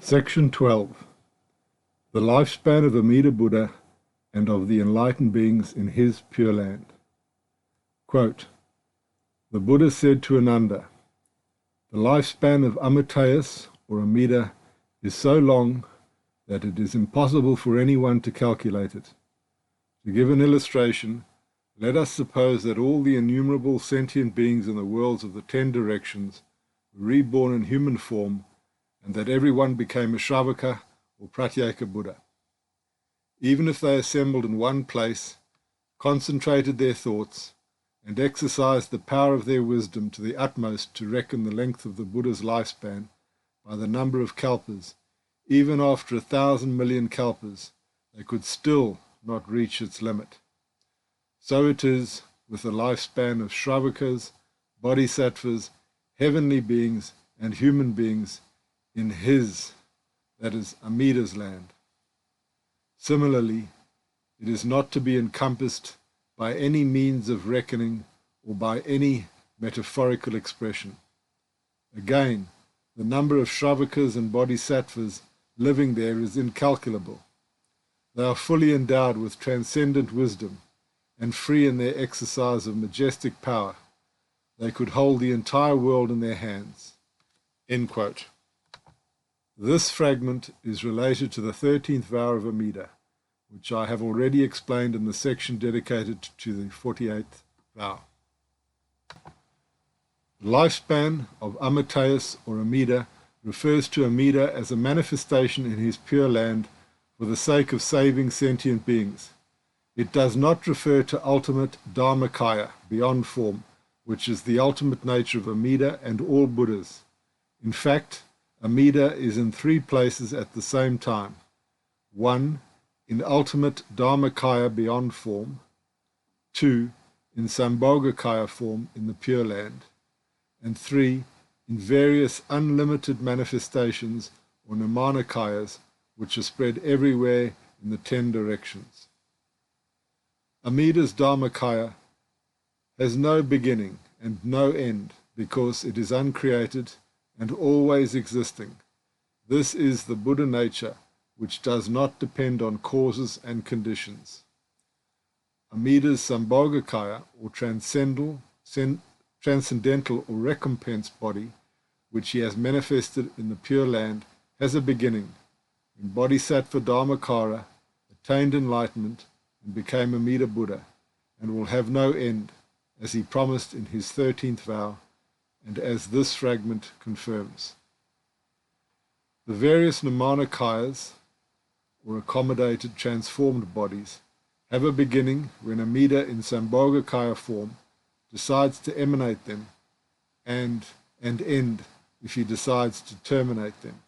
Section 12. The Lifespan of Amida Buddha and of the enlightened beings in his Pure Land. Quote, the Buddha said to Ananda, the lifespan of Amitayus, or Amida, is so long that it is impossible for anyone to calculate it. To give an illustration, let us suppose that all the innumerable sentient beings in the worlds of the 10 directions were reborn in human form, and that everyone became a Shravaka or Pratyeka Buddha. Even if they assembled in one place, concentrated their thoughts, and exercised the power of their wisdom to the utmost to reckon the length of the Buddha's lifespan by the number of kalpas, even after 1,000 million kalpas, they could still not reach its limit. So it is with the lifespan of Shravakas, Bodhisattvas, heavenly beings, and human beings in his, that is, Amida's land. Similarly, it is not to be encompassed by any means of reckoning or by any metaphorical expression. Again, the number of Shravakas and Bodhisattvas living there is incalculable. They are fully endowed with transcendent wisdom and free in their exercise of majestic power. They could hold the entire world in their hands. End quote. This fragment is related to the 13th vow of Amida, which I have already explained in the section dedicated to the 48th vow. The lifespan of Amitayus or Amida refers to Amida as a manifestation in his Pure Land for the sake of saving sentient beings. It does not refer to ultimate Dharmakaya, beyond form, which is the ultimate nature of Amida and all Buddhas. In fact, Amida is in 3 places at the same time. 1. In ultimate Dharmakaya beyond form. 2. In Sambhogakaya form in the Pure Land. And 3. In various unlimited manifestations or Nirmanakayas which are spread everywhere in the 10 directions. Amida's Dharmakaya has no beginning and no end because it is uncreated and always existing. This is the Buddha nature, which does not depend on causes and conditions. Amida's Sambhogakaya, or transcendental or recompense body, which he has manifested in the Pure Land, has a beginning, when Bodhisattva Dharmakara attained enlightenment and became Amida Buddha, and will have no end, as he promised in his 13th vow, and as this fragment confirms. The various Nirmanakayas, or accommodated transformed bodies, have a beginning when Amida in Sambhogakaya form decides to emanate them, and end if he decides to terminate them.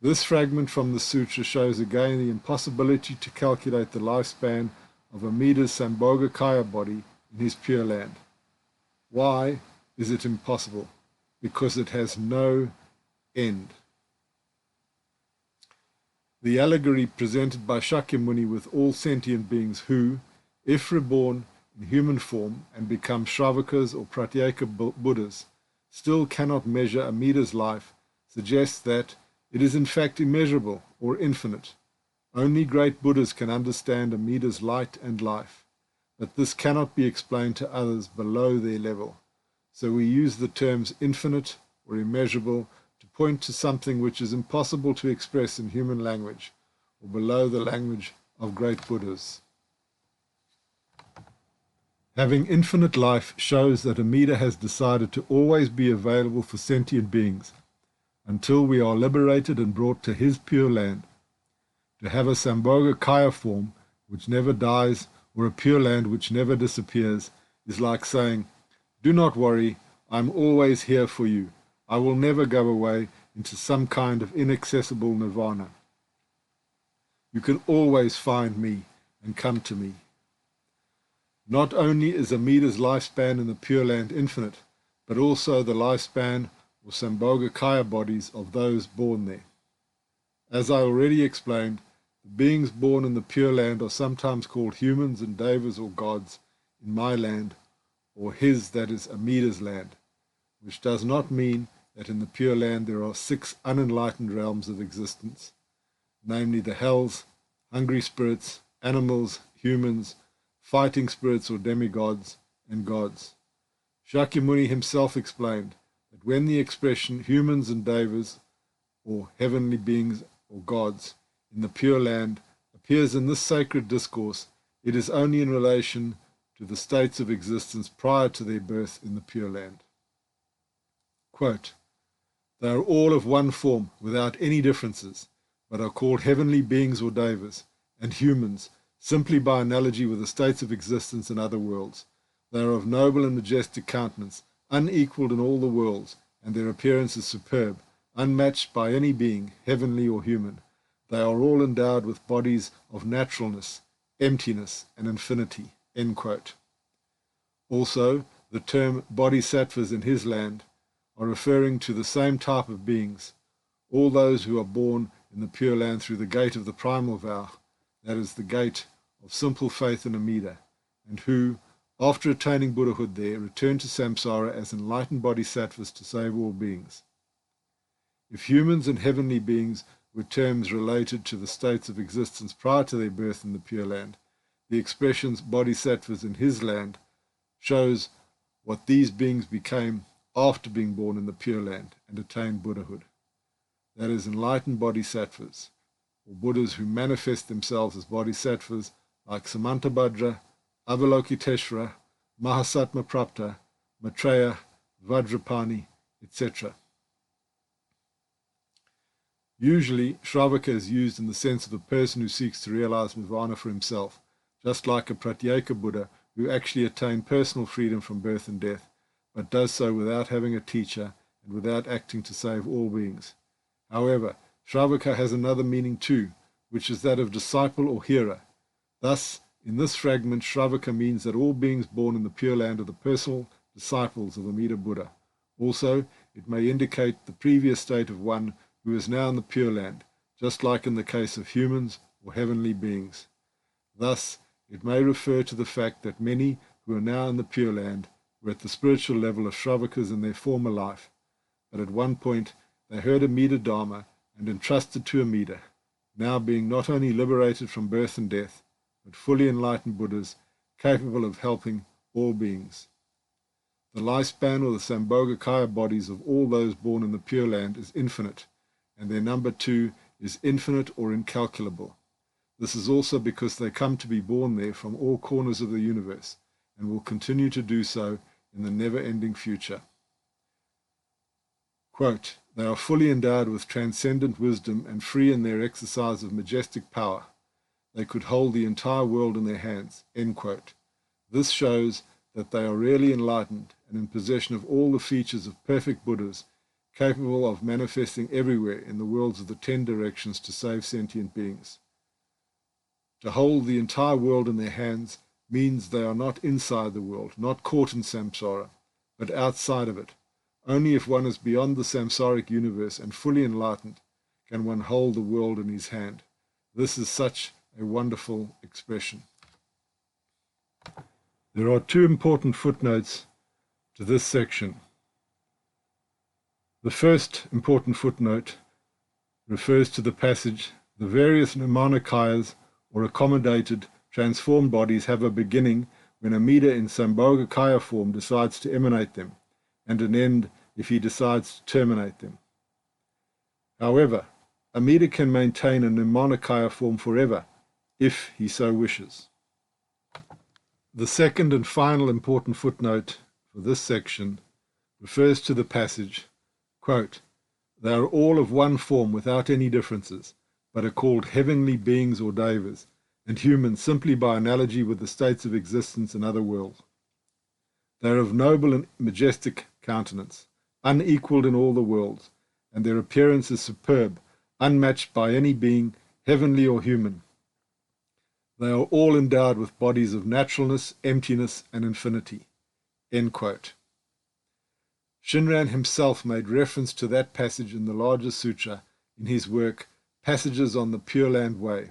This fragment from the sutra shows again the impossibility to calculate the lifespan of Amida's Sambhogakaya body in his Pure Land. Why is it impossible? Because it has no end. The allegory presented by Shakyamuni with all sentient beings who, if reborn in human form and become Shravakas or Pratyeka Buddhas, still cannot measure Amida's life, suggests that it is in fact immeasurable or infinite. Only great Buddhas can understand Amida's light and life, but this cannot be explained to others below their level. So we use the terms infinite or immeasurable to point to something which is impossible to express in human language, or below the language of great Buddhas. Having infinite life shows that Amida has decided to always be available for sentient beings, until we are liberated and brought to his Pure Land. To have a Sambhogakaya form which never dies, or a Pure Land which never disappears, is like saying, do not worry, I am always here for you. I will never go away into some kind of inaccessible nirvana. You can always find me and come to me. Not only is Amida's lifespan in the Pure Land infinite, but also the lifespan or Sambhogakaya bodies of those born there. As I already explained, the beings born in the Pure Land are sometimes called humans and devas or gods in my land, or his, that is Amida's land, which does not mean that in the Pure Land there are 6 unenlightened realms of existence, namely the hells, hungry spirits, animals, humans, fighting spirits or demigods, and gods. Shakyamuni himself explained that when the expression humans and devas, or heavenly beings or gods, in the Pure Land appears in this sacred discourse, it is only in relation to the states of existence prior to their birth in the Pure Land. Quote, "They are all of one form without any differences, but are called heavenly beings or devas, and humans, simply by analogy with the states of existence in other worlds. They are of noble and majestic countenance, unequalled in all the worlds, and their appearance is superb, unmatched by any being, heavenly or human. They are all endowed with bodies of naturalness, emptiness, and infinity." End quote. Also, the term bodhisattvas in his land are referring to the same type of beings, all those who are born in the Pure Land through the gate of the primal vow, that is, the gate of simple faith in Amida, and who, after attaining Buddhahood there, return to samsara as enlightened bodhisattvas to save all beings. If humans and heavenly beings were terms related to the states of existence prior to their birth in the Pure Land, the expressions bodhisattvas in his land shows what these beings became after being born in the Pure Land and attained Buddhahood. That is, enlightened bodhisattvas, or Buddhas who manifest themselves as bodhisattvas like Samantabhadra, Avalokiteshvara, Mahasattva Prapta, Maitreya, Vajrapani, etc. Usually, Shravaka is used in the sense of a person who seeks to realize nirvana for himself, just like a Pratyeka Buddha who actually attained personal freedom from birth and death, but does so without having a teacher and without acting to save all beings. However, Shravaka has another meaning too, which is that of disciple or hearer. Thus, in this fragment, Shravaka means that all beings born in the Pure Land are the personal disciples of Amida Buddha. Also, it may indicate the previous state of one who is now in the Pure Land, just like in the case of humans or heavenly beings. Thus, it may refer to the fact that many who are now in the Pure Land were at the spiritual level of Shravakas in their former life, but at one point they heard Amida Dharma and entrusted to Amida, now being not only liberated from birth and death, but fully enlightened Buddhas capable of helping all beings. The lifespan or the Sambhogakaya bodies of all those born in the Pure Land is infinite, and their number too is infinite or incalculable. This is also because they come to be born there from all corners of the universe, and will continue to do so in the never-ending future. Quote, "They are fully endowed with transcendent wisdom and free in their exercise of majestic power. They could hold the entire world in their hands." End quote. This shows that they are really enlightened and in possession of all the features of perfect Buddhas, capable of manifesting everywhere in the worlds of the 10 directions to save sentient beings. To hold the entire world in their hands means they are not inside the world, not caught in samsara, but outside of it. Only if one is beyond the samsaric universe and fully enlightened can one hold the world in his hand. This is such a wonderful expression. There are 2 important footnotes to this section. The first important footnote refers to the passage, "The various Nirmanakayas, or accommodated, transformed bodies, have a beginning when Amida in Sambhogakaya form decides to emanate them, and an end if he decides to terminate them. However, Amida can maintain a Nirmanakaya form forever, if he so wishes." The second and final important footnote for this section refers to the passage, quote, "They are all of one form without any differences, but are called heavenly beings or devas, and humans simply by analogy with the states of existence in other worlds. They are of noble and majestic countenance, unequalled in all the worlds, and their appearance is superb, unmatched by any being, heavenly or human. They are all endowed with bodies of naturalness, emptiness, and infinity." End quote. Shinran himself made reference to that passage in the Larger Sutra in his work Passages on the Pure Land Way,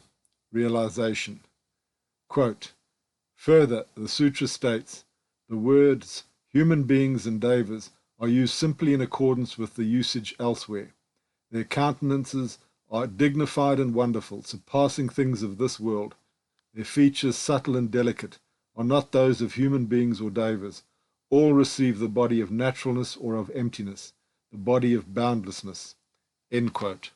Realization. Quote, "Further, the sutra states, the words human beings and devas are used simply in accordance with the usage elsewhere. Their countenances are dignified and wonderful, surpassing things of this world. Their features, subtle and delicate, are not those of human beings or devas. All receive the body of naturalness or of emptiness, the body of boundlessness. End quote.